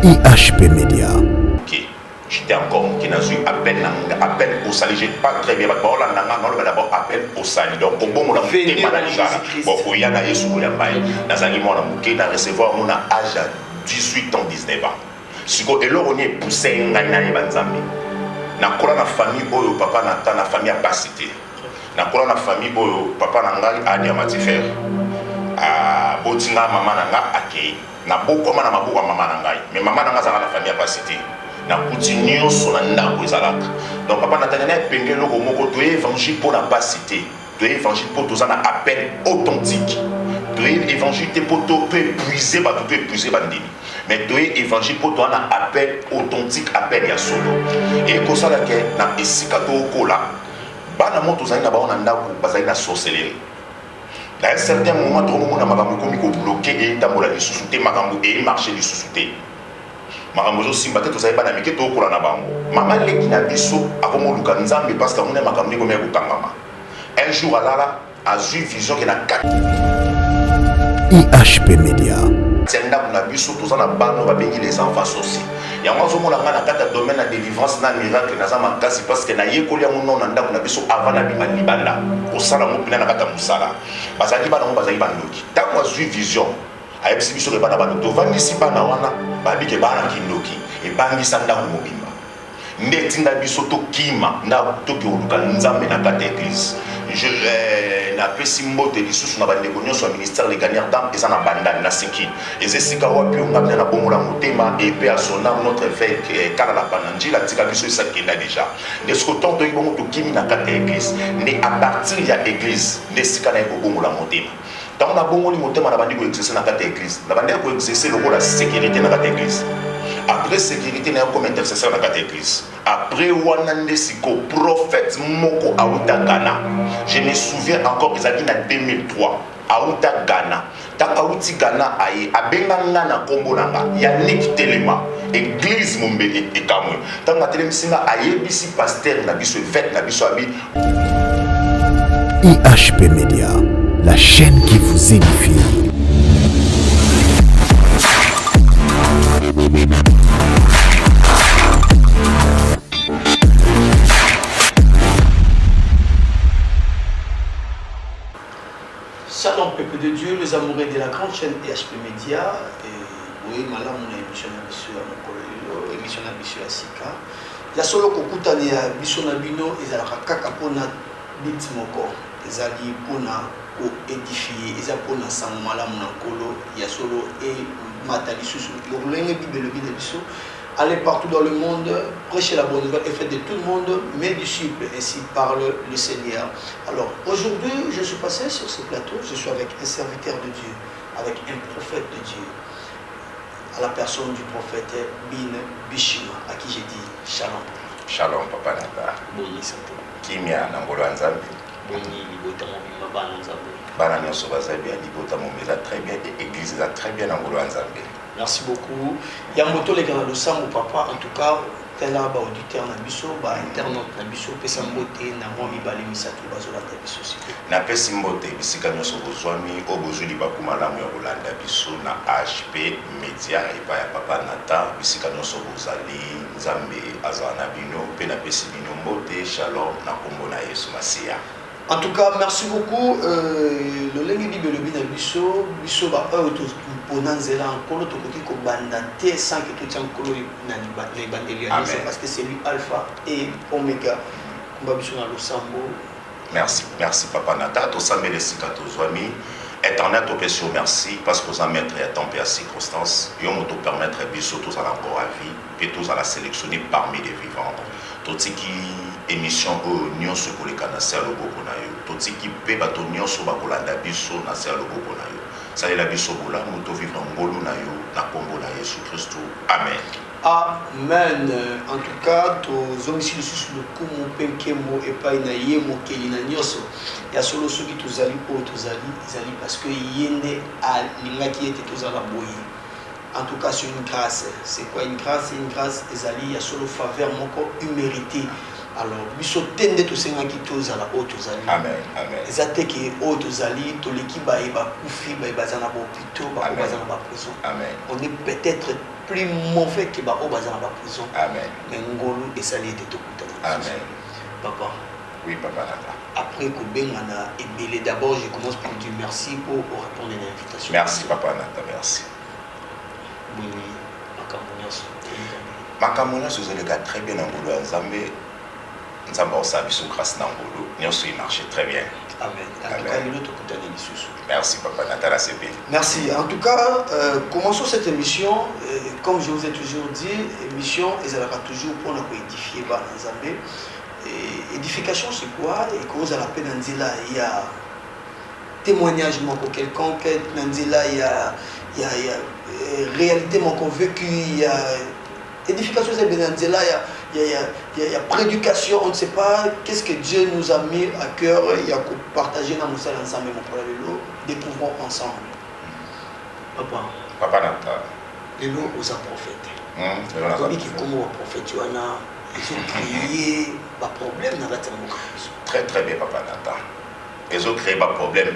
IHP Média. Ok, j'étais encore qui n'a eu appel au salut. J'ai pas très bien. Bon, là, on a d'abord appel au salut. Donc, au bon moment, on a fait bon, il y a un Yesu, il y a pas. Dans un moment, on a bouqué, on a recevoir, on a âge à 18 ans, 19 ans. Si on est là, on est poussé, on a une banzambi. Na kola na famille boyo papa na ta na famille a pas cité. Na kola na famille boyo papa na ngai a diamati faire. A botinga mama na nga akei. Na boko na maboko mama na ngai. Mais mama na nga za na famille a pas cité. Na continue sur na ndako ezalaka. Donc papa na tanga na pengé loko moko to évangile pour na pas cité. To évangile pour to za na appel authentique. To évangile pour to épuiser ba to épuiser bandini. Mais tu es évangile pour toi un appel authentique, appel ya solo. Et comme ça là que na esikato kola, bana moto zali na ba on anda ko bazali na sorcellerie. Dans un certain moment tout le monde na makambo komi ko bloquer et tambola li susute makambo et marcher li susute. Makambo zo simba te to zali bana mike to kola na bango. Mama leki na biso akomo luka nzambe parce que on est makambo ko me ko kangama. Un jour alala a vu vision que na IHP Média. Tenda kuna biso tozana bano babengi les enfants aussi. Ya mwazo mona ngana kata domaine na délivrance na miracle na zama kasi parce que na yekoli ya mono na ndako na biso avant na bima libanda. Osala mo pina na kata musala. Bazali bana mo bazali bandoki. Tango azui vision. Ayebisi biso ke bana bano to vandisi bana wana babike bana kindoki e bangisa ndako mobimba. Ndetinga biso to kima na to ki oluka nzambe na kata église. Je na pesi mbote lisusu na bande konyo so ministère les gagnants dans et ça na banda na siki ezesika wapi on ngabya na bongola motema et pe asona notre fait kala la pananji la tika biso ça kenda déjà de ce que tant to ibongo to kimi na kata église ne à partir ya église de sika na bongola motema tant na bongoli motema na bandi ko exercer na kata église na bandi ko exercer le rôle la sécurité na kata église. Après sécurité na comme intercesseur na kata église. Après wanande siko prophète moko auta Ghana. Je me souviens encore ils avaient en 2003 auta Ghana. Taka uti Ghana aye abenga ngana kombo nanga Yannick Telema église mombele ekamwe. Tanga telemisina aye bisi pasteur na biso fête na biso abi. IHP Média, la chaîne qui vous édifie. Shalom peuple de Dieu, les amoureux de la grande chaîne IHP Média. Oui, madame, on a émission à Mokolo, émission à Bissou à Sika. La solo kokutani ya Bissou na bino ezalaka kaka pona bit moko. Ezali pona ko édifier, ezali pona sango malamu na kolo ya solo et matali susu. Yorlenge Bible de Bissou. Allez partout dans le monde, prêchez la bonne nouvelle et faites de tout le monde mes disciples, ainsi parle le Seigneur. Alors, aujourd'hui, je suis passé sur ce plateau, je suis avec un serviteur de Dieu, avec un prophète de Dieu, à la personne du prophète Bin Bishima, à qui j'ai dit Shalom. Shalom, Papa Nata. Boni, santé. Kimia, Nangolo Nzambe. Boni, Libota Mobimba, Bana Nzambe. Bana Nyoso Bazabia, Libota Mobimba, très bien, et l'église a très bien Nangolo Nzambe. Merci beaucoup. Yamboto les gars de Samou Papa, en tout cas, tel là, auditeur Nabiso, internaute Nabiso, Pesambote, Namomi Bali Misato, Bazola Nabiso. Na Pesimbote, Bisika Nyoso Bozwami, Obozuli Bakumala Muyolanda Biso, na HP Média, et pas Papa Nata, Bisika Nyoso Bozali, Nzambe, Azana Bino, Pena Pesimino Mbote, Shalom, Nakombona Yesu Masia. En tout cas, merci beaucoup. Le lengi bible le bin biso biso ba to ponanzela nkolo to koki ko bandate sans que tout en kolo na les bandeli parce que c'est lui alpha et oméga. Kumba biso na losambo. Merci, merci Papa Nata, to samele sikato zwami. Éternel to pesio merci parce que vous en mettre à temps et à circonstances. Yo mo to permettre biso tous à encore à vie et tous à la sélectionner parmi les vivants. Totiki émission nyonso koleka na se loboko na yo totiki pe bato nyonso bakolanda biso na se loboko na yo salela biso bolamu to vivre ngolu na yo na kombo na Yesu Kristo amen. Amen. En tout cas, tous homicides sur le coup, mon penkemo et pas une yemo qui est une nyonso. Il y a solo ceux qui tous allient pour tous allient parce que yende à l'inga qui était tous à la boye. En tout cas, c'est une grâce. C'est quoi une grâce? C'est une grâce, Ezali, il y a solo faveur, mon corps imméritée. Alors, biso tende to senga ki tozala o tozali. Amen. Amen. Ezate ki o tozali to leki ba eba kufi ba bazana ba hôpital ba bazana ba prison. Amen. On est peut-être plus mauvais que ba o bazana ba prison. Amen. Mais ngolu esali de to kutana. Amen. Papa. Oui, papa Nata. Après Kobengana et Bélé, d'abord je commence par dire merci pour répondre à l'invitation. Merci papa Nata, merci. Oui, Makamonias. Makamonias, vous êtes très bien en boulot à Zambé. Nous avons aussi une grâce dans le boulot. Nous avons marché très bien. Amen. En tout cas, il y a merci papa Nata, la CP. Merci. En tout cas, commençons cette émission. Comme je vous ai toujours dit, l'émission, elle sera toujours pour nous édifier dans Zambé. Et édification, c'est quoi? Et quand vous appelez Nanzila, il y a témoignage pour quelconque, Nanzila, il y a réalité mon vécu, il y a édification, c'est Nanzila, il y a prédication, on ne sait pas qu'est-ce que Dieu nous a mis à cœur, il y a partager dans nos salles ensemble, mon problème, découvrons ensemble. Papa Nata. Les lots aux prophètes. Comme qui comme aux prophètes, tu en as. Ils ont créé un problème dans la démocratie. Très très bien, papa Nata. Ils ont créé un problème,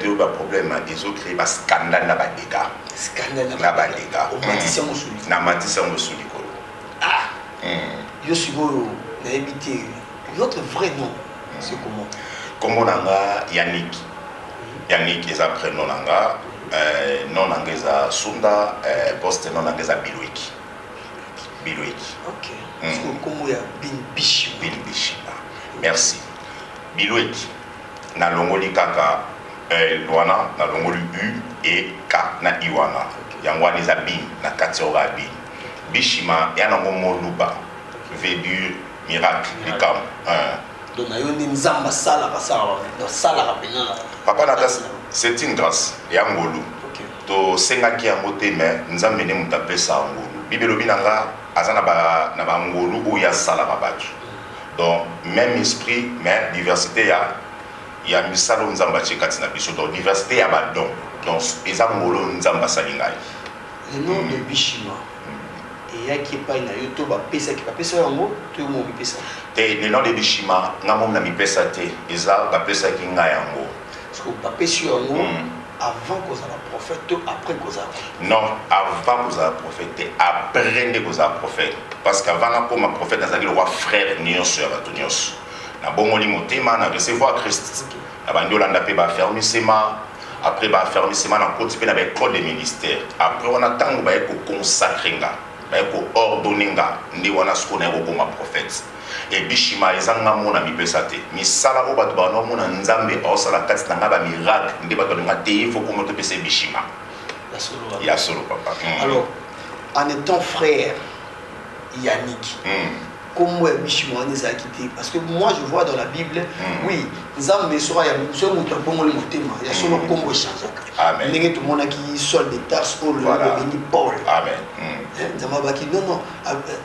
ils ont créé un scandale dans les dégâts. Scandale dans les dégâts. Au Matissé Moussouli. Dans Matissé Moussouli. Ah! Je suis beau, n'habité. Votre vrai nom, c'est comment? Comme on a Yannick. Yannick, ils apprennent non nanga. Non nanga, ils a Sunda. Poste non nanga, ils a Bilouiki. Bilouiki. Ok. Parce que comment il y a Bin Bishima. Bin Bishima. Merci. Bilouiki. Na longoli kaka Luana, na longoli U et K na Iwana. Yangwani za Bin, na Katiora Bin. Bishima, yana ngomo luba. Védur, miracle, likam. Donc, il y a une zamba sala, sala, papa Nata, c'est une grâce. Yangolu. To senga ki amote mais nzambe ne mutape sa ngolu. Bibelo binanga azana ba na ba ngolu ou ya sala babaki. Donc même esprit mais diversité ya misalo nzamba chekati na biso donc diversité ya ba don. Donc eza ngolu nzamba salingai. Le nom de Bishima. Et ya qui pas na yoto ba pesa ki ba pesa yango to mo bi pesa. Te le nom de Bishima ngamo na mi pesa te eza ba pesa ki nga yango. Parce que ba pesa yango avant qu'on soit prophète, après qu'on soit non, avant qu'on soit prophète, après qu'on soit prophète. Parce qu'avant qu'on soit prophète, nous avons le roi frère Nios sur Atonios. Nous avons dit que nous recevoir Christ. Nous avons dit que nous avons fermissement. Après, nous avons fermissement, nous avons continué avec le code des ministères. Après, on attend que nous avons consacré, nous avons ordonné, nous avons comme prophète. Et Bishima ezanga mona mipesate misala o bato ba no mona nzambe o sala kati na ngaba miracle ndi bato ngate il faut qu'on te pese Bishima ya solo papa. Alors en étant frère Yannick comment Bishima on les a quittés parce que moi je vois dans la Bible oui nzambe sera ya so muto bongo le motema ya solo kombo changeaka amen ndenge tout monde qui sol de Tarse pour le béni Paul amen Zamabaki, non,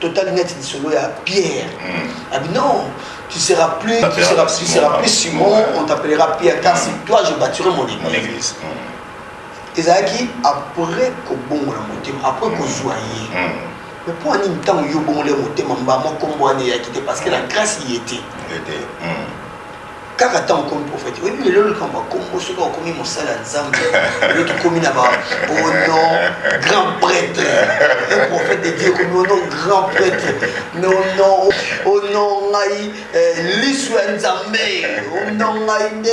total net de solo à Pierre. Non, tu seras plus Simon, on t'appellera Pierre, car c'est toi je bâtirai mon église. Ezaki, après que bon la montée, après que joyeux. Mais pour un temps, il y a bon le montée, maman comme moi, parce que la grâce y était. Car attends comme prophète, oui, mais le quand comme ceux qui ont commis mon sale ensemble, l'autre commis là-bas, oh non, grand prêtre, un prophète de Dieu comme oh non, grand prêtre, non, non, oh non, aïe, l'issue ensemble, oh non, aïe,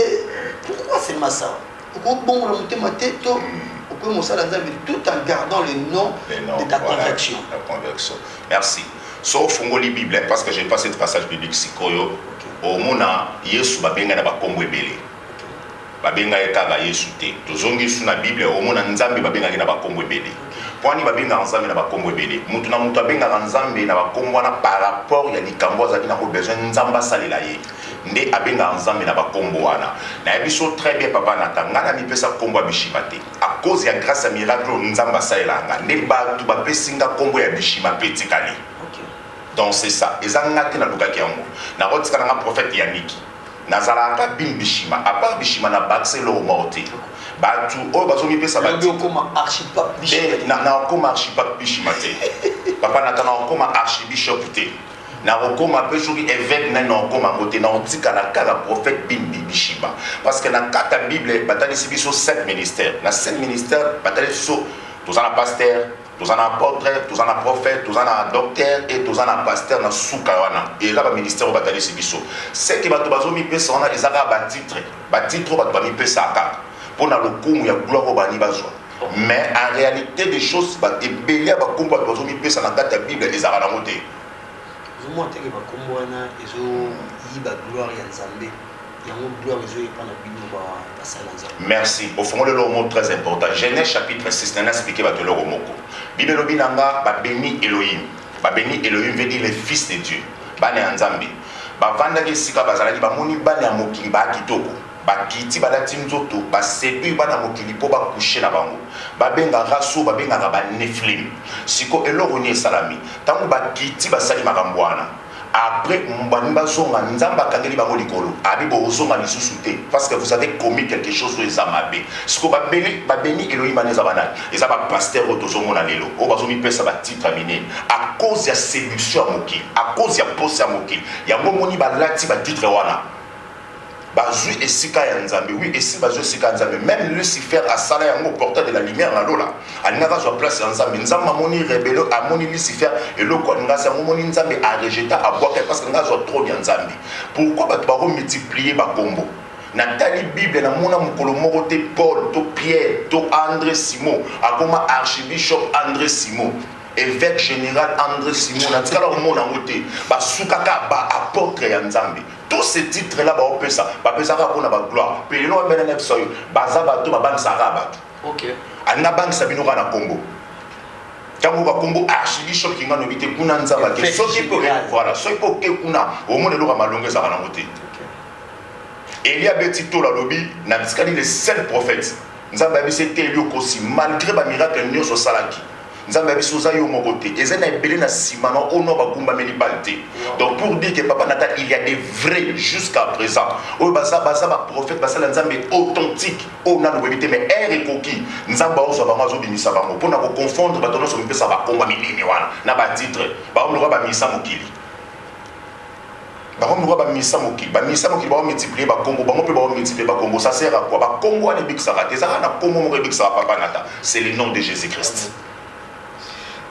pourquoi c'est ma ça? Pourquoi bon, on monte ma tête, pourquoi mon sale ensemble, tout en gardant le nom de ta conviction. La conviction. Merci. Sauf Fongoli Bible, parce que j'ai pas ce passage biblique, Sikoyo. Au mona Yesu babenga na bakombo ebele babenga ekaga Yesu te tozongi su na Bible au mona nzambe babenga na bakombo ebele kwani babenga nzambe na bakombo ebele mutu na mutu abenga nzambe na bakombo na par rapport ya likambo za bina ko besoin nzamba salela ye nde abenga nzambe na bakombo wana na ebiso très bien papa natanga na mipesa kombo ya Bishima te à cause ya grâce à miracle nzamba salela nga nde batu bapesinga kombo ya Bishima petikali. Donc c'est ça. Et ça n'a pas été un prophète Yannick. Nazalaka Bin Bishima. À part Bishima, na baxé le morté. Batu, oh, bazomi pe sa batu. Comme archipape Bishima. Na comme archipape Bishima. Papa Nathan comme archibishop. na okoma pe soki évêque na okoma côté na otika na kala prophète Bimbi Bishiba parce que na kata Bible batali sibiso 7 ministères na 7 ministères batali sibiso tous en pasteur tous en apôtre tous en prophète tous en docteur et tous en pasteur na suka wana et là ba ministère batali sibiso c'est que bato bazomi pesa wana ezaka ba titre bato ba mi pesa aka pona lokumu ya gloire bani bazwa. Mais en réalité des choses ba ebele ba kombo bato bazomi pesa na kata Bible ezaka na moté. Vous montrez que ma comboana et la gloire et Nzambe. Il y a une gloire et la merci. Au fond, le mot très important. Genèse chapitre 6, on a expliqué que le mot. Bible Binanga, béni Elohim. Béni Elohim veut dire le fils de Dieu. Bane Nzambe. Vanda ke sika bazalaki ba moni bane ya mokili ba kitoko. Bakiti balati nzoto baseduire bana mokili po bakushe na bango babenga raso babenga ba neflim siko eloko ni salami tango bakiti basali makambo wana après mbani bazonga nzamba kangeli bango likolo abi bozonga lisusu te parce que vous avez commis quelque chose sur ezamabe siko babeni Elohim baneza bana eza ba pasteur otozomona lelo o bazomi pesa ba titre mine à cause ya séduction ya mokili à cause ya poste ya mokili ya moni balati ba titre wana Bazui et Sika et Nzambe, oui, et si Bazui Sika Nzambe, même Lucifer a salé un porteur de la lumière dans l'eau là. Il n'a pas de place Nzambe. Nzambe a moni rébellion, a moni Lucifer, et l'eau quoi, Nzambe a moni Nzambe a rejeté à boire parce que Nzambe a trop bien Nzambe. Pourquoi va multiplier ma combo? Nathalie Bible na mona mukolo moko te Paul, to Pierre, to André Simon, a comme archbishop André Simon. Évêque général André Simon, na tikala au monde en côté, ba soukaka ba apôtre ya Nzambe. Tous ces titres là ba opesa, ba pesa ka pona ba gloire. Pe no mbena na biso yo, baza bato ba bank sara bato. OK. Ana bank sabino kana Congo. Tango ba Congo archbishop kinga no bité kuna Nzamba ke soki po voilà, soki po ke kuna au monde lo ka malonge za kana côté. Elia Betito la lobby na biskali le seul prophète. Nzamba bisete elio kosi malgré ba miracle nyoso salaki. Nzamba bisoza yo mokote ezena ebele na simana ono bakumba meni balte. Donc pour dire que papa Nathan il y a des vrais jusqu'à présent. O baza ba prophète basala Nzambe authentique o na no bebite mais ere koki Nzamba ozo ba mazo binisa bango pona ko confondre batono so mpesa ba komba milini wana na ba titre ba omlo ba misa mokili. Ba omlo ba misa mokili ba multiplier ba kombo ba mpe ba multiplier ba kombo ça sert à quoi ba kombo ani biksa ka tezaka na kombo mo biksa papa Nathan c'est le nom de Jésus-Christ.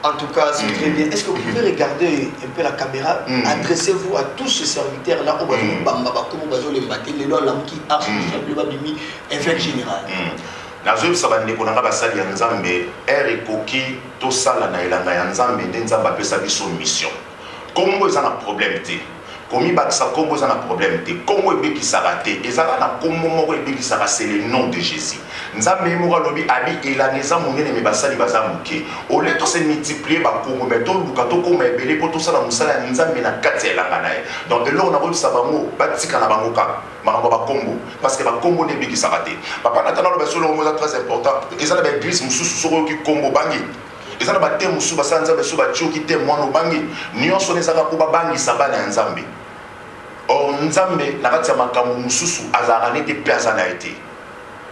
En tout cas, c'est très bien. Est-ce que vous pouvez regarder un peu la caméra? Adressez-vous à tous ces serviteurs-là. Évêque général. Nazo sabande ko nanga basali ya Nzambe ere koki to sala na elanga ya Nzambe nde Nzamba pesa biso mission. Kombo eza na problème te. Komi bakisa kombo eza na problème te. Kombo ebekisaka te. Ezaka na kombo moko ebekisaka c'est le nom de Jésus. Nzambe moko lobi abi elaneza monene me basali bazamuke. Au lieu de se multiplier ba kombo mais to luka to koma ebele po to sala musala ya Nzambe na kati ya elanga na ye. Donc eloko na kolisa bango batika na bango ka makambo ba kombo parce que ba kombo ne ebekisaka te. Papa Nathan lo basolo mo très important. Ezala ba église mususu soko ki kombo bangi. Ezala ba te musu basala Nzambe so ba tioki te mwana bangi. Nyonso nezaka ko ba bangi sabana ya Nzambe. O Nzambe nakati ya makambo mususu azara nete plaza na été.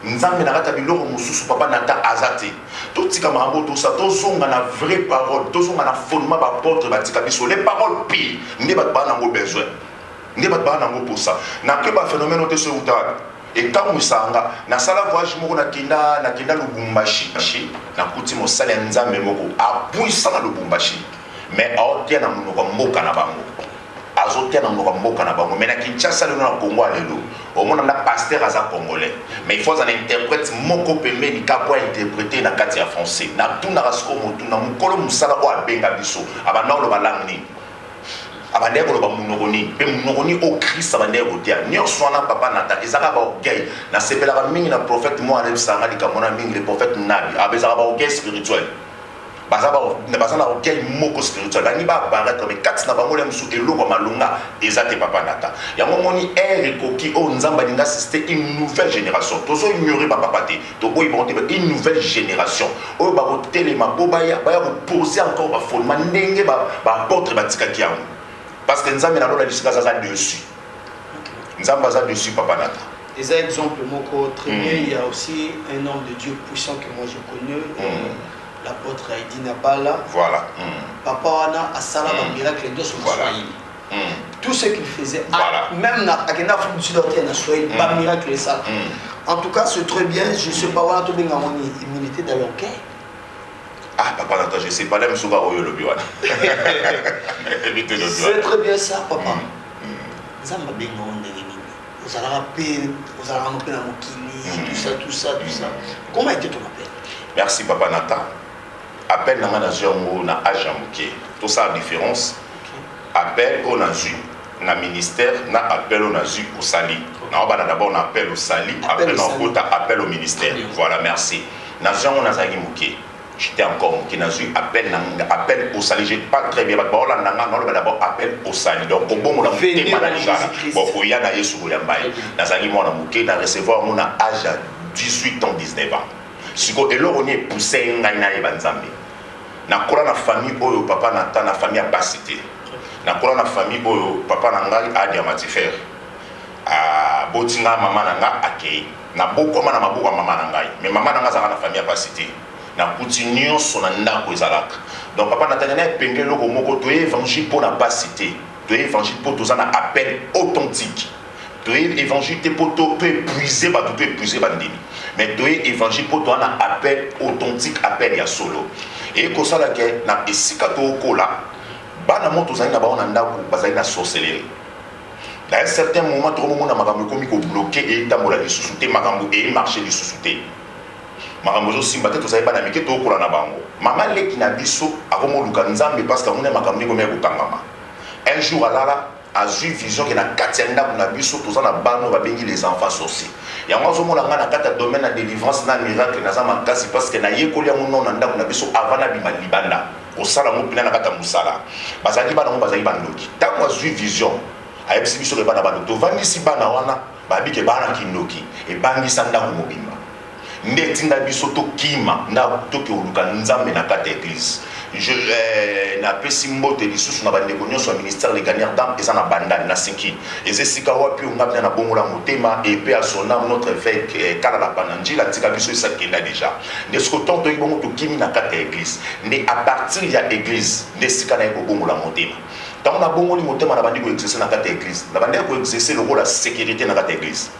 Nzambe nakati ya biloko mususu papa Nathan azate. Totika makambo to sa tozonga na vraie parole, tozonga na fondement ba porte batika biso les paroles pires. Nde ba bana ngo besoin. Nde ba bana ngo pour ça. Na ke ba phénomène ote se utaka. Et quand musanga na sala voyage moko na kinda Lubumbashi na kuti mo sala Nzambe moko apuisa na Lubumbashi. Mais aotia na monoko mboka na bango. Azotia na monoko mboka na bango. Mais na Kinshasa le na Congo alelo. Au moins na pasteur aza congolais. Mais il faut un interprète moko pembe ni kapo interpréter na kati ya français. Na tuna rasko motu na mukolo musala ko abenga biso. Aba na lo balangni. Abandeko lo ba munogoni. Pe munogoni au Christ abandeko tia. Nyonso wana papa Nathan ezaka ba orgueil. Na sepela ba mingi na prophète mo aleb sanga dikamona mingi le prophète Nabi. Abezaka ba orgueil spirituel. Baza na orgueil moko spirituel. Bani ba paraître mais kati na bango le musu eloko malunga ezate papa Nathan. Ya momoni ere koki o Nzamba dinga assister une nouvelle génération. Tozo ignorer papa paté. To boy bonté une nouvelle génération. O ba ko telema po ba ya poser encore ba fondement ndenge ba apôtre batika kiango. Parce que Nzambe na lola lisika za dessus. Nzamba za dessus papa Nathan. Des exemples moko très bien, il y a aussi un homme de Dieu puissant que moi je connais. L'apôtre Aïdi Nabala. Voilà. Papa Wana a salé un miracle de son foyer. Tout ce qu'il faisait, Voilà. même à Kena Fumsidorté, pas miracle et ça. En tout cas, c'est très bien. Je ne sais pas, voilà, tout bien mon immunité dans le cœur. Ah, papa, Nata, je ne sais pas, là, je suis le bureau. C'est très bien ça, papa. Ça m'a bien rendu. Vous allez rappeler, vous allez rappeler la Mokini, tout ça. Comment était ton appel? Merci, papa Nata. Appel dans la Géongo, na Ajamouké. Tout ça a différence. Appel au Nazu, na ministère, na appel au Nazu au Sali. D'abord, on appelle au Sali, après, on appel au ministère. Voilà, merci. Nation, on a Zagi Mouké. J'étais encore Mouké Nazu, appel au Sali. Je n'ai pas très bien. D'abord, appel au Sali. Donc, au bon moment, on a un Yesu Yambaye. Nazagi Mouana Mouké, on a recevoir mon âge à 18 ans, 19 ans. Si on est poussé, on a na kola na famille oyo papa Nata na famille a pas cité na kola na famille oyo papa na ngai a diamatifer a botinga mama na nga akei na bokoma na mabuka mama na ngai mais mama na nga zaka na famille a pas cité na continuons son ndako ezalaka donc papa Nata na pengelo ko moko to évangile pour na pas cité to évangile pour tous na appel authentique to évangile pour to épuiser ba tout épuiser ba ndimi mais to évangile pour toi na appel authentique appel ya solo. Et comme ça, na esika to kola, bana moto zali na baona ndako bazali na sorcellerie. Dans un certain moment, tout le monde a makambo komi ko bloquer et tambola li susute makambo et marcher li susute. Makambo zo simba te to zali bana mike to kola na bango. Mama leki na biso akomo luka nzambe parce que mona makambo ko me ko kangama. Un jour alala a vu vision que na katienda kuna biso to na bano ba bengi les enfants sorciers. Il y a un kata domaine de délivrance na miracle na zama kasi parce que na yekoli yango non nda kuna biso avana bima libanda ko sala mo pina na kata musala bazali bana mo bazali bandoki tango azui vision ayebisi biso ke bana bano to vandisi bana wana babike bana kindoki e bangisa nda ko mobimba nde tinda biso to kima na to ke oluka nzambe na kata église je na pesi mbote lisusu na bande konyo so ministère les gagnants dans et ça na banda na sinki et c'est sika wapi on ngapna na bongola motema et pe à son âme notre fait kala la pananji la tika biso ça kenda déjà de ce que tant to ibongo to kimi na kata église ne à partir ya église de sika na ko bongola motema tant na bongoli motema na bandi ko exercer na kata église na bandi ko exercer le rôle la sécurité na kata église.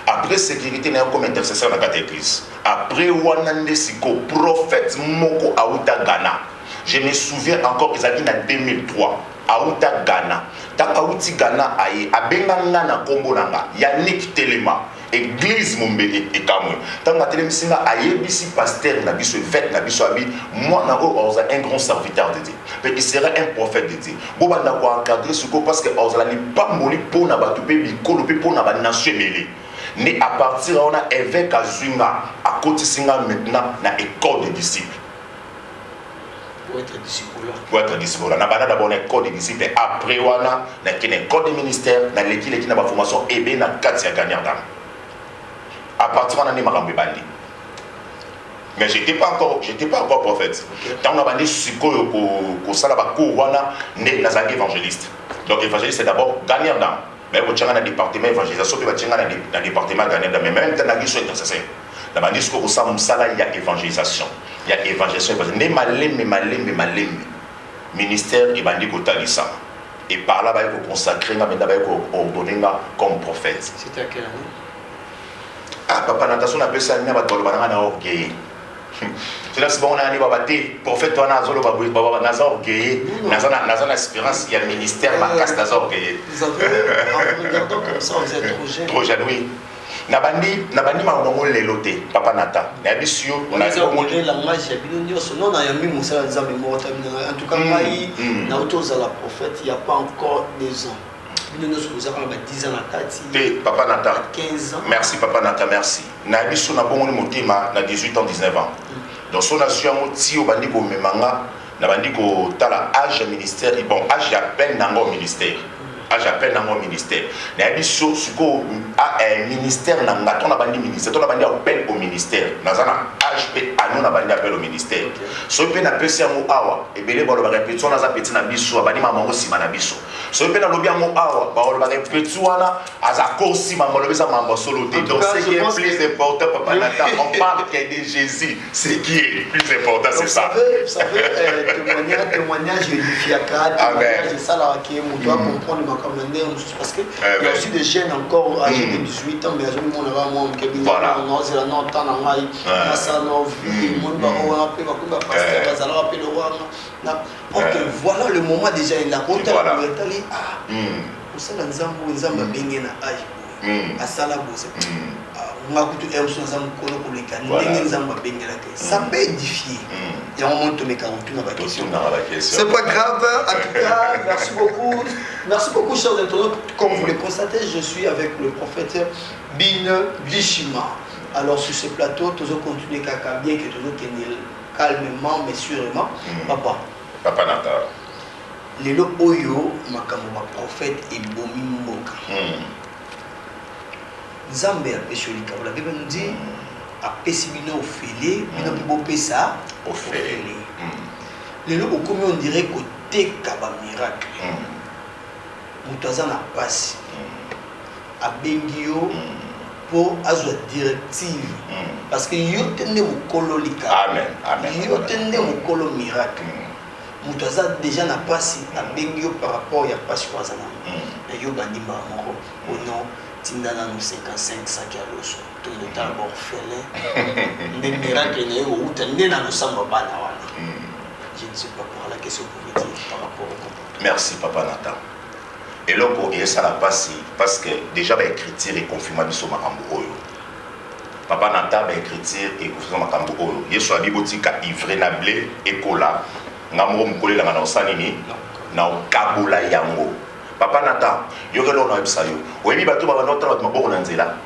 Après sécurité na comme intercesseur na kata église après wanande siko prophète moko auta Ghana. Je me souviens encore qu'ils avaient en 2003 à Outa Ghana. Dans Outi Ghana, à Benganga na Kombo Nanga, Yannick Telema, église Mumbe et Kamwe. Dans la télévision, à Yebisi pasteur, Nabiso Vête, Nabiso Abi, moi, un grand serviteur de Dieu. Mais il serait un prophète de Dieu. Boba n'a pas encadré ce coup parce que Ozala n'est pas moli pour Nabatoupe, Bikolope pour Nabat nation mêlée. Mais à partir on a évêque à Zunga, à côté Singa maintenant, na école de disciples. Pour être disciple. Pour être disciple. On a d'abord un code de disciple. Après, on a un code de ministère. On a l'équipe qui a une formation. Et bien, on a 4 gagnants. À partir de là, on a un bandi. Mais je n'étais pas encore prophète. Quand on a bandé sur le salaba, on a un évangéliste. Donc, évangéliste, c'est d'abord gagnant. Mais on a un département évangélisation. On a un département gagnant. Mais même si on a un intercesseur. Dans le discours, il y a évangélisation. Il y a évangélisation. Ne malembe. Ministère et bandi kotalisa. Et par là, il faut consacrer, il faut ordonner comme prophète. C'était à quelle année? Ah, papa, Natasson a appelé ça un orgueil. C'est là que on a un prophète, on a un orgueil. On a une espérance, il y a le ministère, ma casse d'orgueil. Vous avez, en regardant comme ça, vous êtes trop jeune. Trop jeune, oui. Nabandi mabango lelote papa Nata na bisio on a montré la magie bilonio non na yami musala nzambe mota en tout cas mai na autoza la prophète il y a pas encore 2 ans bilonio vous avez 10 ans na tati papa Nata 15 ans merci papa Nata merci na bisio na bongo motima na 18 ans 19 ans donc son nation ti o bandi ko memanga na bandi ko tala âge ministère bon âge à peine nango ministère j'appelle dans mon ministère. Il y a des choses sur le ministère, on a bandi ministère, on a bandi appel au ministère. Dans un HP, on a bandi appel au ministère. So il peut appeler ça au awa et bien les balles répéter on a petit na biso, abandi maman aussi na biso. So il peut lobby au awa, balles répéter on a azako aussi maman lobby ça maman solo. Donc ce qui est plus important papa Nata, on parle de Jésus, ce qui est plus important c'est ça. Vous savez témoigner témoignage édifiaka, témoignage de ça là qui est doit comprendre ma commandeur parce que il y a aussi des jeunes encore âgés de 18 ans mais ils ont mon qui voilà non c'est là non tant en maille ça non vie mon ba on appelle ba pasteur bazala rappelle OK voilà le moment déjà il a compté la mentalité on sait la nzambo bengena ai asala bose ça peut édifier. Et on monte mes 48 dans la question. C'est pas grave. En tout cas, merci beaucoup. Merci beaucoup, chers internautes. Comme vous le constatez, je suis avec le prophète Bin Bishima. Alors, sur ce plateau, tous continuer caca bien que tous calmement, mais sûrement. Papa Nata. Les lots Oyo, ma prophète et Bomi Mboka. Nzambe apesholika vous l'avez même dit apesi bino ofele bino pe bopesa ofele lelo okomi on dirait côté kaba miracle mutu aza na pasi abengi yo po azwa directive parce que yo tende mokolo lika yo tende mokolo miracle mutu aza déjà na pasi abengi yo par rapport ya pasi ko aza na yo bandimba moko au nom Tindana nous 55 sacs à l'os, tout le temps bon fait les miracles n'est où t'es dans le samba banawana. Je ne sais pas pour la question que vous dire par rapport au comportement. Merci Papa Nathan. Et là pour ça la passe parce que déjà ba écriture et confirmation sur makambo oyo. Papa Nathan ba écriture et confirmation makambo oyo. Yesu abibotika ivrenable ekola ngamo mkolela ngana osanini na okabola yango. Papa Nata, yo ke lona ebisa yo. Oyebi bato ba banota bato maboko na nzela.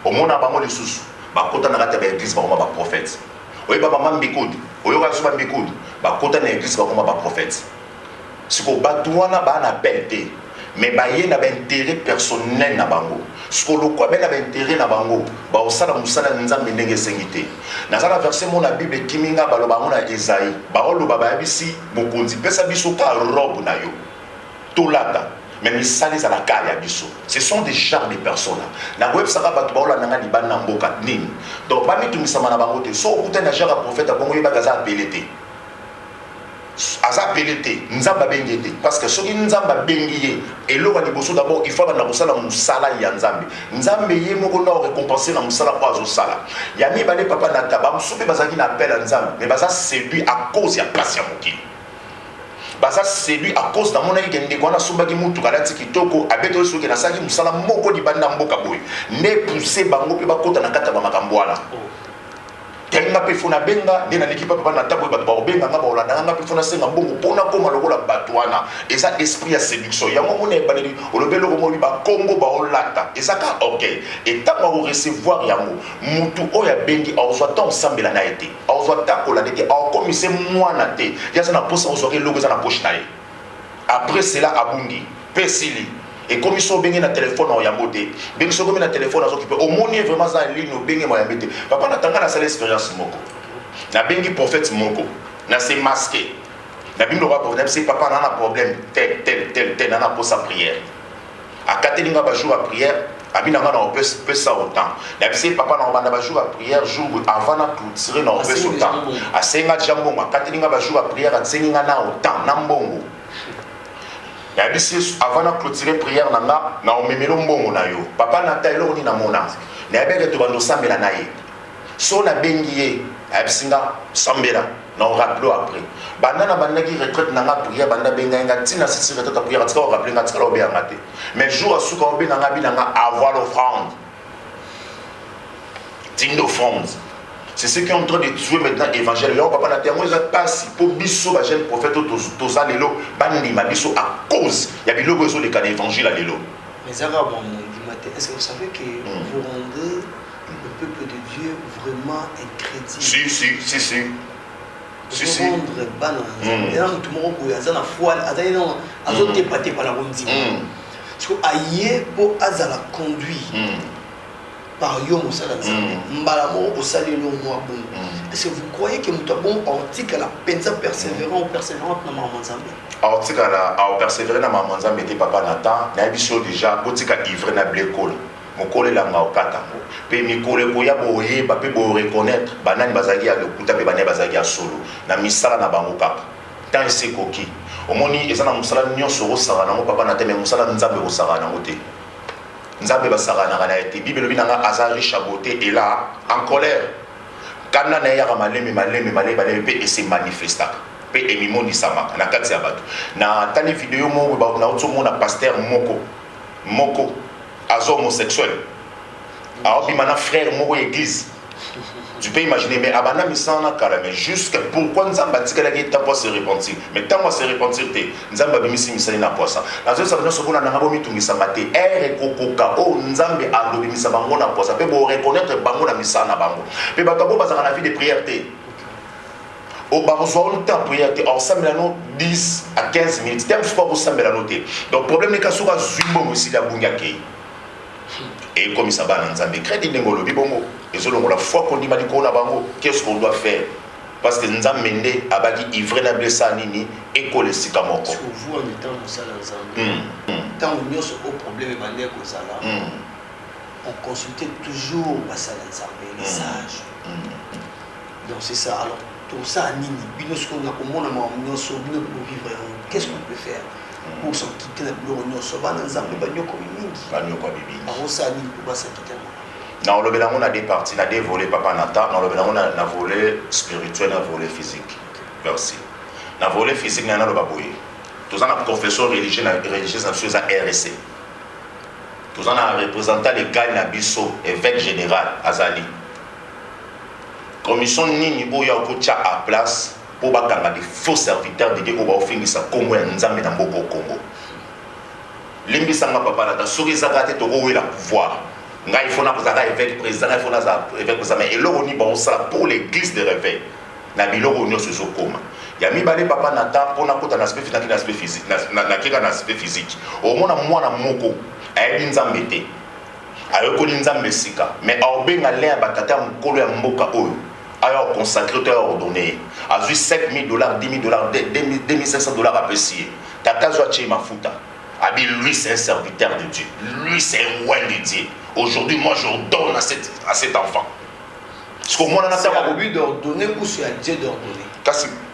Omona bango lisusu. Ba kota na kata ba église ba koma ba prophète. Oyebi ba mama mbikudi. Oyo ka suba mbikudi. Ba kota na église ba koma ba prophète. Siko bato wana ba na pelte. Mais ba ye na ba intérêt personnel na bango. Siko lokwa ba na ba intérêt na bango. Ba osala musala nzambe ndenge sengité. Na sala verset mon na Bible kiminga ba lo bango na Esaïe. Ba lo ba ba bisi mokonzi pesa biso ka robe na yo. Tolata. Même les salés à la carrière du saut. Ce sont des genres de personnes. Na web saka batu baola nanga di ban namboka nini. Donc ba mitu misama na bango te. So okuta na jara prophète abongo yeba gaza apelete. Aza apelete nzamba bengete parce que soki nzamba bengiye eloko liboso d'abord il faut ba na kosala musala ya nzambe. Nzambe ye moko na récompenser na musala kwa zo sala. Ya mi bale papa na taba musupe bazaki na appel à nzambe mais baza séduit à cause ya place ya mokili. Baza séduit à cause de mon aïe qui est dans sombaki mutu kalati kitoko abeto soki na saki musala moko di banda mboka boy ne pousser bango pe bakota na kata ba makambo wana tenga pe fona benga de na l'équipe papa na tabo ba benga nga ba olanda nga pe fona senga mbongo pona koma lokola batwana eza esprit ya séduction yango mona ebaleli olobelo ko moli ba Congo ba olata ezaka OK et tango ko recevoir yango mutu oya bengi ozwa tant sambela na été ozwa tant ko la deke au commissaire mwana te ya sana posa ozwa ke logo za na poche na ye après cela abungi pesili et comme ils sont bien na téléphone en yamoté bien sont comme na téléphone à s'occuper au monde vraiment ça ligne no bien mo yamete papa na tanga na sala expérience moko na bengi prophète moko na se masqué na bimlo ba problème c'est papa na problème tel na pour sa prière à katelinga ba jour à prière abina na on peut ça autant na bise papa na banda ba jour à prière jour avant na clôturer na on peut ce temps à senga jambo ma katelinga ba jour à prière à senga na autant na mbongo. Avant de clôturer prière, na omemelo mbongo na yo. Papa na tailo ni na mona. Na beke to bando sambela na ye. So na bengiye, absinga sambela. Na on rappelé après. Banda na banda qui retraite na prière banda benga nga tina sisi retraite prière tika rappeler nga tika obe ngate. Mais jour asuka obe nga bina nga avoir l'offrande. Digne d'offrande. C'est ce qui est en train de tuer maintenant l'évangile. Là, papa n'a pas passé pour biso ba jeune prophète tous alelo bandi ma biso à cause il y a des logos sur les cas d'évangile à l'élo. Mais arabes est-ce que vous savez que vous rendez le peuple de Dieu vraiment incrédible? Si. Rendre ban. Et là tout le monde ko yazana foi azali non azote paté par la ronzi. Parce que aïe pour azala conduit. Par yo mosala mbalamo au salelo moi bon. Est-ce que vous croyez que mutabon article la pensa persévérant na maman Nzambe? Article la persévérer na maman Nzambe était papa Nathan na biso déjà botika ivre na blekol. Mokole la nga okata. Pe mikole ko ya boye ba pe bo reconnaître banani bazaki ya lokuta pe banani bazaki ya solo na misala na bango kaka. tant ese koki omoni ezana musala nyonso osala nango papa na te mais musala nzambe osala nango te nzambe basala na kana ete bible binanga azari chaboté et là en colère kana na ya maleme pe et se manifesta pe emimoni sama na kati ya bato na tali vidéo mo ba na otsomona pasteur moko azo homosexuel alors bimana frère moko église. Tu peux imaginer, mais Abana Misana Kalame, jusqu'à pourquoi Nzamba Tikalagi est à se repentir. Mais tant qu'on se repentir, Nzamba Bimisi Misani n'a pas ça. La zone ça veut dire que nous avons mis tout Misamate, R Kokoka, oh Nzambe Ando Misabango n'a pas ça. Peut reconnaître Bango na Misana Bango. Peut Batabo Bazar la vie de prière. Au Barozo, temps prière, on s'appelle 10 à 15 minutes. T'aimes pas vous s'appelle noter. Donc, le problème est que sur Zumbo aussi la Bungaki. Et comme ça va dans Nzambe, crédit de Ngolo Bibongo. Et selon la foi qu'on dit qu'est-ce qu'on doit faire? Parce que Nzambe Mende a dit ivre na blessa nini et coller sikamoko. Parce que vous en étant au salon Nzambe, tant on y a au problème et manière qu'on s'ala, on consultait toujours au salon Nzambe, les sages. Donc c'est ça. Alors tout ça nini, binos qu'on a comme on a pour vivre, qu'est-ce qu'on peut faire? Pour s'en quitter la boulot, on se va dans Nzambe, bagno comme mingi. Bagno comme bibi. Alors ça nini pour pas s'en quitter. Dans le bilan, on a des parties, on a des volets papa nata. Dans le bilan, on a un volet spirituel, un volet physique. Merci. Dans le volet physique, on a le baboué. Tous en a professeur religieux, religieuse à RSC. Tous en a représentant les gars Nabiso, évêque général Azali. Commission Nini Boya Kocha à place pour bakanga des faux serviteurs de Dieu au fin de sa Congo et Nzambe dans Boko Congo. Limbisanga papa nata, souris Zagate Togo et la pouvoir. Il faut que évêque président, il faut que évêque président, et là on y va pour l'église de réveil. Nabilo on y se sokoma. Ya mi balé papa nata pour na kota l'aspect physique, na aspect physique. Au moins na moko, ayi nzambe te. Ayo ko nzambe sika, mais au benga lé batata mukolo ya mboka oyo. Ayo consacré to ordonné. A 7 000 $, 10 000 $, 2500 $ apprécié. Tata zo ache mafuta. Abi lui c'est un serviteur de Dieu. Lui c'est un roi de Dieu. Aujourd'hui, moi, j'ordonne à cet enfant. Parce qu'au moins, on a le but d'ordonner ou c'est à Dieu d'ordonner.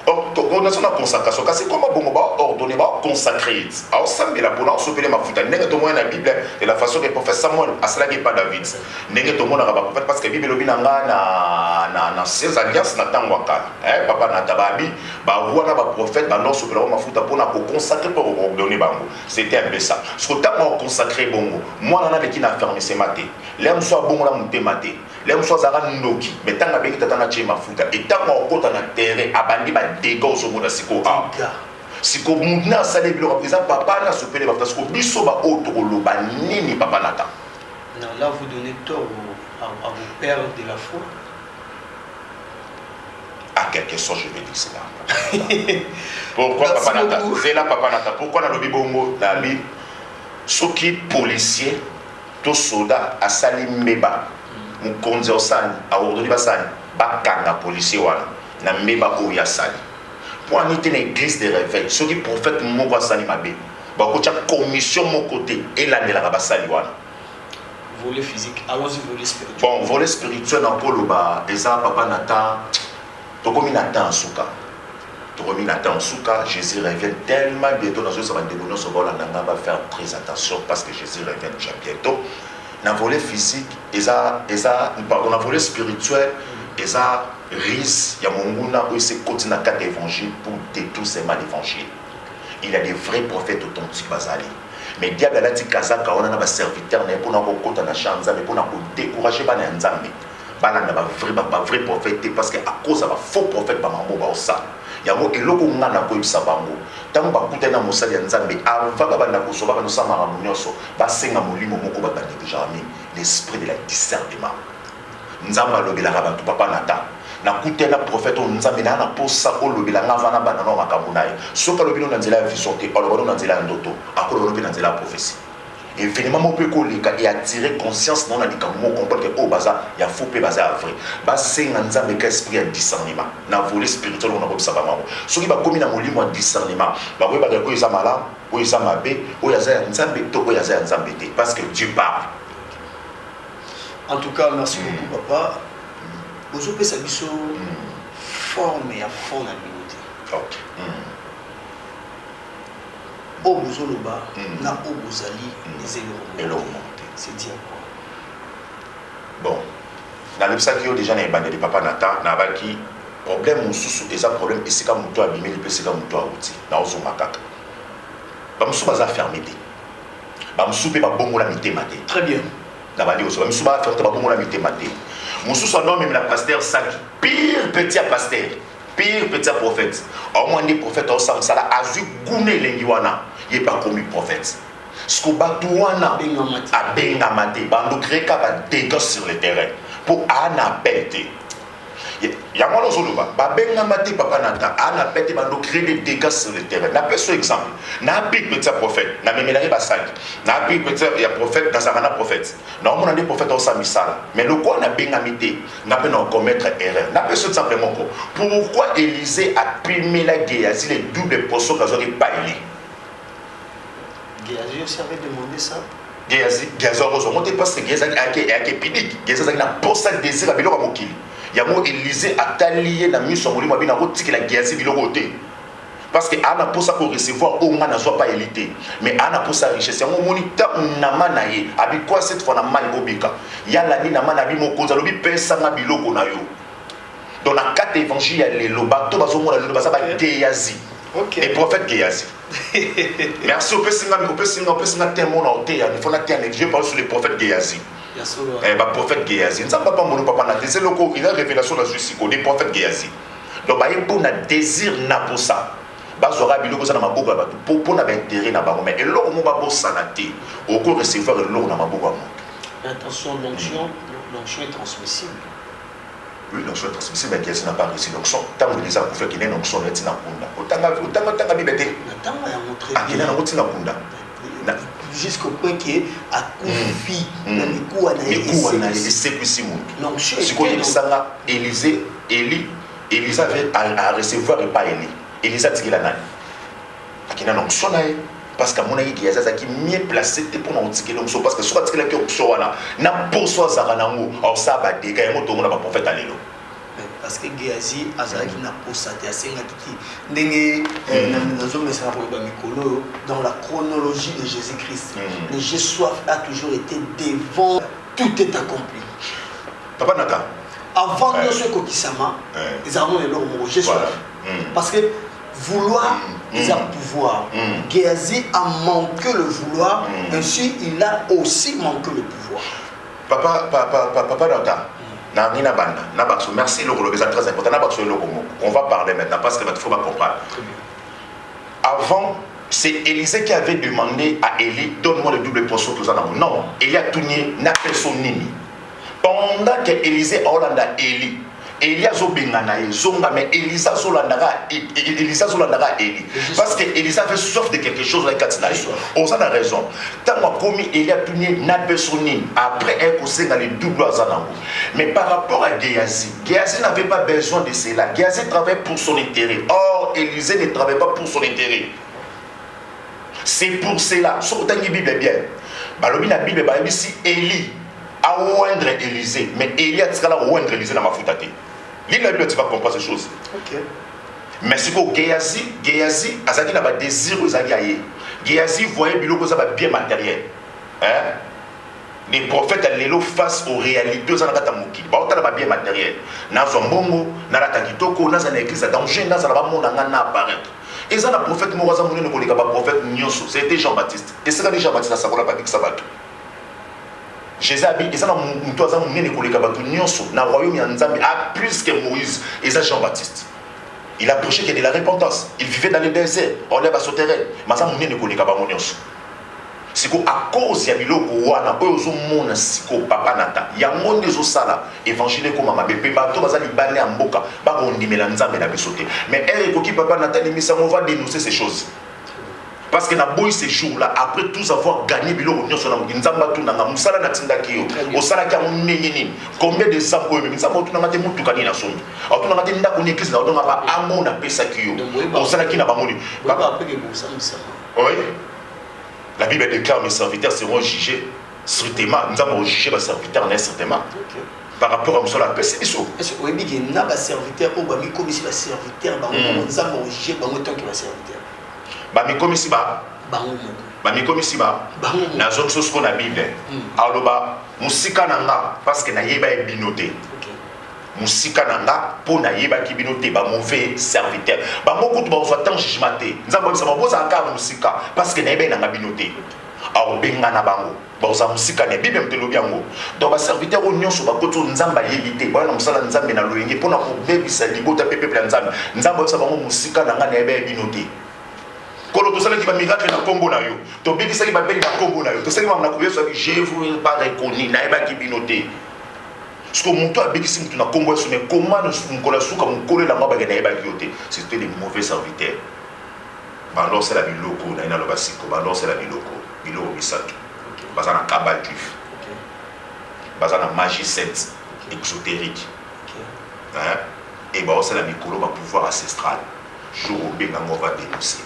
On a son consacration. C'est comment on va ordonner, on va consacrer. Alors, ça, mais la bonne, on s'appelle ma fouta. N'est-ce pas la Bible et la façon que le prophète Samuel a cela qui n'est pas David. N'est-ce pas prophète parce que la Bible na 16 alliances na tangwaka. Papa na tababi, ba wana ba prophète, ba non s'appelle ma fouta pour na consacrer pour ordonner bango. C'était un peu ça. Ce que tant on consacrer bongo, moi on a qui n'a fermé ces matés. L'aime soit bon la monter maté. L'aime soit zara noki. Mais tant que tata na chema fouta et tant on compte na terre abandi ba dégâts au monde siko a. Siko mundna salé bilo représente papa na s'appelle ba parce que biso ba otolo ba nini papa nata. Non, là vous donnez tort à vos pères de la foi. À quelque chose, je vais dire cela. Pourquoi papa nata? C'est là papa nata. Pourquoi dans le bibongo, la Bible, ceux qui policiers, tous soldats, à Salim Meba, nous conduisons Sani, à ordonner Basani, Bakanga policier wana, na Meba Oya Sani. Pour en être une église de réveil, ceux qui prophètent Mouba Sani Mabé, Bakocha commission mon côté, et là de la Rabasali wana. Volet physique, allons-y volet spirituel. Bon, volet spirituel en Polo, Eza papa nata. Tokomi Nathan Souka. Tokomi Nathan Souka, Jésus revient tellement bientôt dans ce savant de bonheur, on va faire très attention parce que Jésus revient déjà bientôt. Dans le volet physique, dans le volet spirituel, il y a risque, il y a mon où il se continue à 4 évangiles pour détruire ces mal évangiles. Il y a des vrais prophètes authentiques basali. Mais diable a dit Kazaka, on a un serviteur pour nous côté na chanza, mais pour nous décourager pas les nzambe. Balanda ba vrai prophète parce que à cause de faux prophète ba mambo ba osa yango eloko ngana ko ibisa bango tango ba kutana mosali ya nzambe ava ba banda ko so ba no samara munyoso ba senga molimo moko ba bande déjà mis l'esprit de la discernement nzamba lobela ba tu papa nata na kutana prophète on nzambe na posa ko lobela ngava na bana no makambo naye soka lobino na nzela ya vision te olobono na nzela ya ndoto akolo lobina nzela ya prophétie. Et finalement, et attirer conscience dans la comprendre que oh baza il y a faux pe baza vrai c'est un nzambe ka esprit de discernement na volet spirituel on a comme ça ba mamo ceux qui ba commis na molimo discernement ba ko ba ko isa mala ko isa mabe o ya za nzambe to ko ya za nzambe te parce que Dieu parle. En tout cas, merci beaucoup papa. Vous avez sa biso forme et à fond la communauté. Obuzoloba, na Obuzali, les éléments. C'est dire quoi? Bon, dans le sac, il y a déjà des papa nata, qui problème ou sous et ça problème, et c'est comme toi abîmé, c'est comme toi outil, dans son macaque. Bah, je suis pas fermé. Bah, je suis pas bon la mité maté. Très bien. D'abord, je suis pas fermé, bon la mité maté. Je suis un homme, même la pasteur, ça pire petit pasteur, pire petit prophète. Au moins, des prophètes, au sein de ça, a vu gouner l'enguiwana, il n'est pas commis prophète. Ce que Batouana a bengamate, bando créé qu'à dégâts sur le terrain pour un appel. Yamano Zoluba, bengamate papa nata, un appel bando créer des dégâts sur le terrain. N'a pas ce exemple. N'a pas petit prophète, n'a même pas ça. N'a pas petit prophète dans un prophète. Non, on a des prophètes au Samisal. Mais le quoi n'a bengamité, n'a pas non commettre erreur. N'a pas ce simplement quoi. Pourquoi Élisée a primé la guerre, les doubles poissons qu'ils n'ont pas élu? Géasi aussi avait demandé ça. Géasi heureusement parce que Géasi a été pidique. Géasi n'a pas ça désir à biloko mokili. Yamo Élisée a talié la mise sur molimo bina roti la Géasi biloko te. Parce que ana pour ça pour recevoir au moins n'a soit pas élité. Mais ana pour sa richesse. Yamo monita nama naye. Abi quoi cette fois na mal obika. Ya la ni nama na bi moko za lobi pesa na biloko na yo. Dans la 4 évangiles il y a les loba to bazo mona loba ça ba Géasi. OK. Les prophètes Géasi. Merci au Pessinga témoin en terre. Il faut la terre. Je parle sur les prophètes Géasi. Eh ben prophète Géasi. Nous n'avons pas mon papa n'a c'est loco. Il a révélation dans ce des prophètes Géasi. Donc bah il pour na désir na pour ça. Bah zora biloko ça na maboga ba pour na intérêt na ba mais et l'eau mo ba bo sanate. Au cours recevoir l'eau na maboga. Attention, l'onction est transmissible. Oui, l'onction est transmissible, mais qui n'a pas réussi l'onction. Tant que les gens ont fait qu'il y a une onction, il y a une onction. Jusqu'au point qu'il a confié Élise avait à recevoir et pas Élie. Élise a dit qu'il a une onction. Parce qu'à mon avis, il y a qui mieux placé pour nous tirer l'onction. Parce que soit il y a une onction, n'a pas soit Zaranango, or ça va dégager mon tour, n'a pas prophète à l'élo. Parce que Géasi Azaki n'a pas saté à Sengakiti. N'engé, dans la chronologie de Jésus-Christ, le Jésus a toujours été devant, tout est accompli. Papa Nata. Avant de ce Kokisama, ils avons le nom Jésus. Parce que vouloir, ils ont pouvoir. Géasi a manqué le vouloir, ainsi il a aussi manqué le pouvoir. Papa Nata. Merci, c'est très important. On va parler maintenant parce qu'il faut comprendre. Avant, c'est Élisée qui avait demandé à Élie, donne-moi le double poisson que nous avons. Non, Élie a tourné, n'a personne nini. Pendant que Élisée a Hollanda Élie, Élie a zobengana zonga mais Élisa zolandara Élie. Parce que Élisa avait soif de quelque chose avec Katsinaï. On a raison. Tant que commis Élie a tourné, n'a personne nini. Après un conseil dans les doubles azanango. Mais par rapport à Géasi, Géasi n'avait pas besoin de cela. Géasi travaillait pour son intérêt. Or, Élisée ne travaillait pas pour son intérêt. C'est pour cela. Sur la Bible bien. La Bible si Élie a oindre Élisée, mais Élie a dit qu'il a oindre Élisée dans ma foutate. Lis la Bible, tu vas comprendre ces choses. Ok. Mais ce que Géasi, Azaki n'a pas désir aux Aguiaïe. Géasi voyait Biloko ça va bien matériel. Hein? Les prophètes allaient face aux réalités aux Anakatamuki. Bah, on a bien matériel. Nazombongo, Naratakitoko, Nazana église, danger, Nazana Monana apparaître. Et ça, le prophète Mouraza Mouné ne connaît pas le prophète Nyoso. C'était Jean-Baptiste. Et c'est quand Jean-Baptiste a savoir pas dit que ça va tout. Jésus a dit, et ça, Mouraza Mouné ne connaît pas Nyoso. Dans le royaume, il y a un Nzambi, plus que Moïse. Et ça, Jean-Baptiste. Il a prêché qu'il y a de la repentance. Il vivait dans le désert. On lève à ce terrain. Mais ça, Mouné ne connaît pas Nyoso. C'est qu'à cause de biloko wana oyo ozomona siko papa nata yango nde ezosala évangile ekoma mabe mpe bato baza libane ya mboka bakondimela nzambe na biso te mais ere ekoki papa nata limisango va dénoncer ces choses parce que na boyi ces jours là après tous avoir gagné biloko nyonso na moki nzambe atundanga mosala natindaki yo osalaki yango ndenge nini combien de zambo oyo memi nzambe otundanga te motuka nini na songi otundanga te ndako ni église na otonga ba amo napesaki yo osalaki na bamoni oui. La Bible déclare mes serviteurs seront jugés strictement. Nous avons jugé mes serviteurs strictement. Par rapport à M. la paix, c'est isso. Est-ce que vous avez dit que les serviteurs ont commis comme si les serviteurs nous avons jugé tant que les serviteurs. Comme si bamikomisi ba nazoki soko na bible aloba musika na nga parce que nayeba ebino te musika na nga mpo nayebaki bino te bamauvais serviteur bango kutu bazwa tant jugement te nzambe oyebisa bozala kaka musika parce que nayeba enanga bino te aobenga na bango baoza musika na bible mtelobi yango donc baserviteur oyo nyonso bakoti oyo nzambe ayebi te baya na mosala nzambe na loyenge mpona kobebisa libota mpe peuple ya nzambe nzambe oyebisa bango musika na nga nayeba ebino te kolo tosalaki bamiracle na nkombo na yo tobebisaki babeli na nkombo na yo tosalaki bango na koyebisaki je vous pas reconnu nayebaki bino te soki moto abekisi motu na nkombo ya so mais comment mokolo ya suka mokolo elanga bake nayebaki yo te c'était des mauvais serviteurs bandosela biloko naye naloba siko bandosela biloko misato baza na cabal juif baza na magie sainte exotérique et baosala mikolo bapouvoir ancestral jour obengango va dénoncer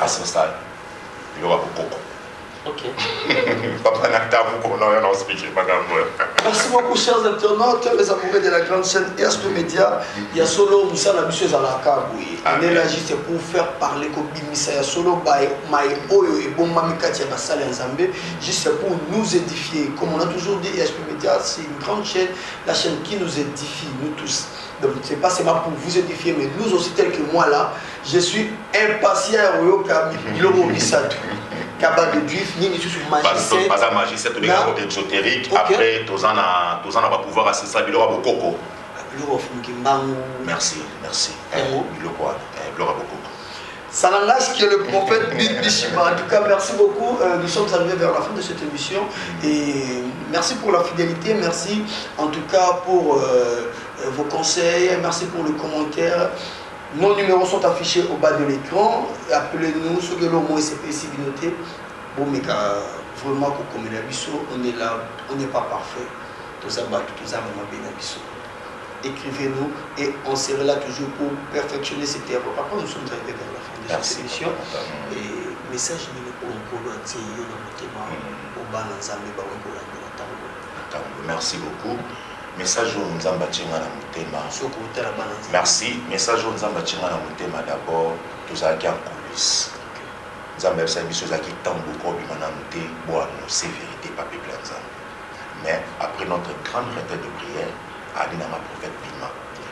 ancestral biloko bakokoko Merci beaucoup, chers internautes, les amoureux de la grande chaîne ESP Média. Il y a solo Moussa Nabissou Zalaka. On est là juste pour faire parler Kobimisa. Il y a solo Maï Oyo et Bon Mamikati Basale Nzambe, juste pour nous édifier. Comme on a toujours dit, ESP Média, c'est une grande chaîne, la chaîne qui nous édifie, nous tous. Donc, c'est pas seulement pour vous édifier, mais nous aussi, tel que moi là, je suis impatient au Lobo Misato. Cabal de juif, ni sur magicien. Pas un magicien, tu es côté exotérique. Après, tu as un pouvoir ancestral, il y aura beaucoup coco. Merci. Salangas qui est le prophète Bishima. En tout cas, merci beaucoup. Nous sommes arrivés vers la fin de cette émission. Et merci pour la fidélité. Merci en tout cas pour vos conseils. Merci pour le commentaire. Nos numéros sont affichés au bas de l'écran. Appelez-nous, ce que l'on mot SPC Binoté. Bon, mais vraiment, comme on est là, on n'est pas parfait. Tout ça, écrivez-nous et on sera là toujours pour perfectionner cette erreur. Après, nous sommes arrivés vers la fin de cette émission. Et message, merci beaucoup. Message au Nzamba Tchingana Mutema. Merci. Message au Nzamba Tchingana Mutema d'abord. Tout ça qui est en coulisses. Nzamba Service qui tant beaucoup de manamute pour annoncer vérité pas peuple Nzamba. Mais après notre grande retraite de prière, Alina ma prophète Bima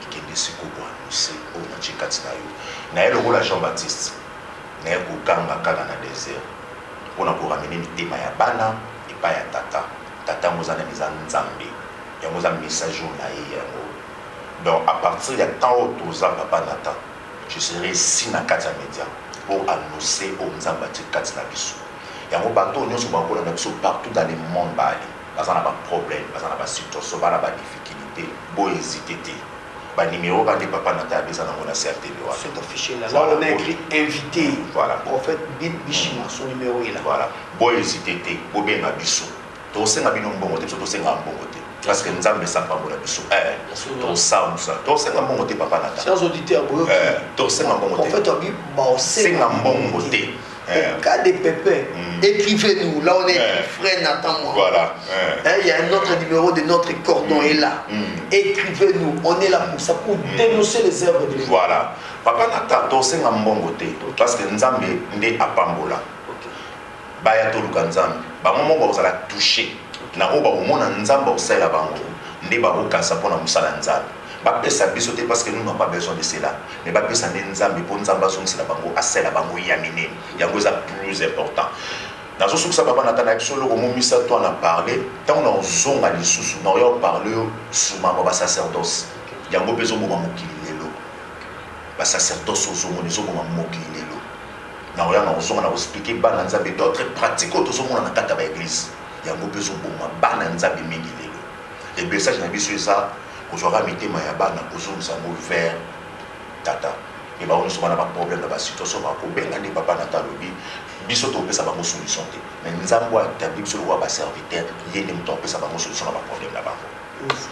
qui est décidé pour annoncer au Nachikatsinayo. Naël le rôle à Jean-Baptiste. Naël pour Kanga Kanga na désert. Pour ramener le thème ya bana et pas ya tata. Tata Mozana Mizan Nzambi. Il y a un message donc à partir de temps où tu as papa Nathan, je serai ici dans Katia Média pour annoncer au Nzamba Katia Nabiso. Il y a un bateau partout dans le monde, parce qu'on a pas de problème, parce qu'on a pas de situation, parce qu'on a pas de difficulté, pour hésiter. Le numéro de papa Nathan est dans mon CRTV. C'est affiché là. Là, on a écrit invité. Voilà. Prophète Bishima, son numéro est là. Voilà. Pour hésiter, pour bien Nabiso. Tu as un bon côté, tu as un bon côté. Parce que nous avons ça pour la biso. Ton ça, ton c'est un bon côté, papa Nathan. Chers auditeurs, ton c'est un bon côté. En fait, c'est un bon côté. Au cas des pépins, écrivez-nous. Là, on est frère Nathan, moi. Voilà. Il y a un autre numéro de notre cordon est là. Écrivez-nous. On est là pour ça, pour dénoncer les œuvres de l'Église. Voilà. Papa Nathan, ton c'est un bon côté. Parce que nous avons des apambola. Baya toluka nzambe. Ba moment où vous allez toucher. Na oba omona nzamba osala bango ndeba okasa pona musala nzambe ba pesa biso te parce que nous n'avons pas besoin de cela mais ba pesa nzambe pour nzamba sala bango asala bango ya minene yango za plus important nazo sukisa papa Nathan solo ko momisa toi na parler tant on zonga lisusu na yo parler sur ma ba sacerdoce yango bezo mo mokili lelo ba sacerdoce ozongo nezo mo mokili lelo na oya na ozonga na expliquer bana nzambe d'autres pratiques to mona na kata ba église yango bezo boma bana nzambe mingi lelo et message na biso ça kozwaka mitema ya bana kozongisa ngo vers tata et ba on se na ba problème na ba situation ba ko benga ndi papa Nathan lobi biso to pesa ba solution te mais nzambo a établi biso ba serviteur yende mto pesa ba solution na ba problème na bango.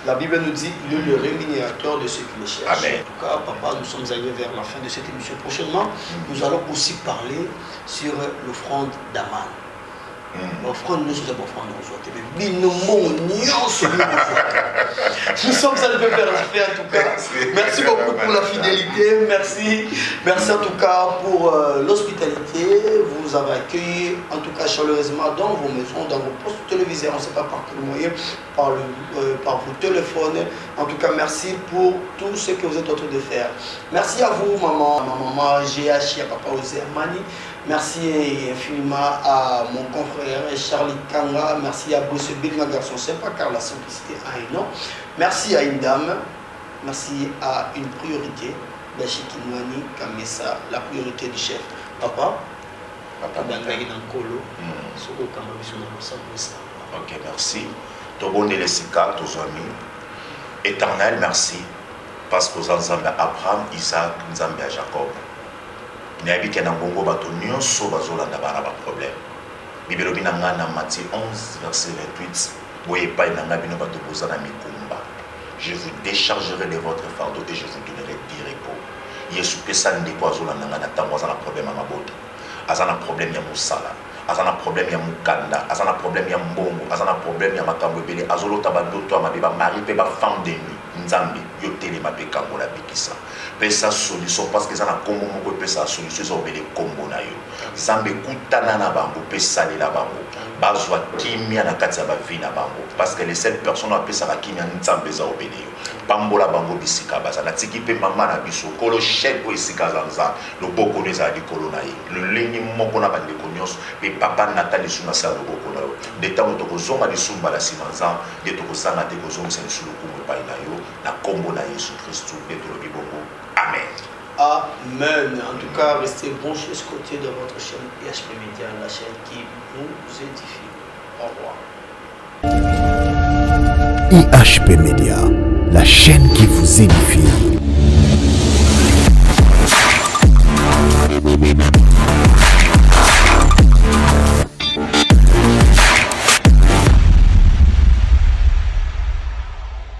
La Bible nous dit il est le rémunérateur de ceux qui le cherchent. Amen. En tout cas, papa, nous sommes arrivés vers la fin de cette émission. Prochainement, nous allons aussi parler sur l'offrande d'Aman. Offrande, nous sommes offrande aux autres. Nous sommes ça ne peut faire l'affaire en tout cas. Merci beaucoup pour la fidélité. Merci en tout cas pour l'hospitalité. Vous nous avez accueillis en tout cas chaleureusement dans vos maisons, dans vos postes télévisés. On ne sait pas par quel moyen, par vos téléphones. En tout cas, merci pour tout ce que vous êtes en train de faire. Merci à vous, maman, GH, à papa Ozermani. Merci infiniment à mon confrère Charlie Kanga. Merci à Bruce Bill, un garçon sympa car la simplicité a un nom. Merci à une dame. Merci à une priorité. Bachikinwani Kamesa, la priorité du chef. Papa, ok, merci. Tobonde les Sika, tous amis. Éternel, merci. Parce que vous avez Abraham, Isaac, Nzambe à Jacob. Nabi ke na ngongo bato nyonso bazolanda bana ba problème. Bibelo bina ngana Matthieu 11 verset 28. Boye pa na ngabino bato bozana mikumba. Je vous déchargerai de votre fardeau et je vous donnerai du repos. Yesu pesa ndeko azolanda ngana tango azana problème à mabota. Azana problème ya musala. Azana problème ya mukanda, azana problème ya mbongo, azana problème ya makambo ebele, azolota bandoto amabiba mari pe ba femme de nuit. Nzambe yo telema pe kangola bikisa. Pesa solution parce que ça na kombo moko pesa solution zo bele kombo na yo. Nzambe kutana na bango pesa lela bango. Bazwa kimia na kati ya ba vie na bango parce que les seules personnes a pesa kimia nzambe za obele yo. Pambola bango bisika baza na tiki pe mama na biso kolo chef ko isika zanza lo boko neza di kolona yi. Le lengi moko na bande konyos pe papa natali suna sa lo boko na yo. De tango to kozonga di sumba la simanza de to kozanga te kozonga se sulu kumo pa ina yo na kombo na Yesu Christ de to lo bibongo. Amen. Amen. En tout cas, restez branchés ce côté de votre chaîne IHP Média, la chaîne qui nous édifie. Au revoir. IHP Média, la chaîne qui vous édifie.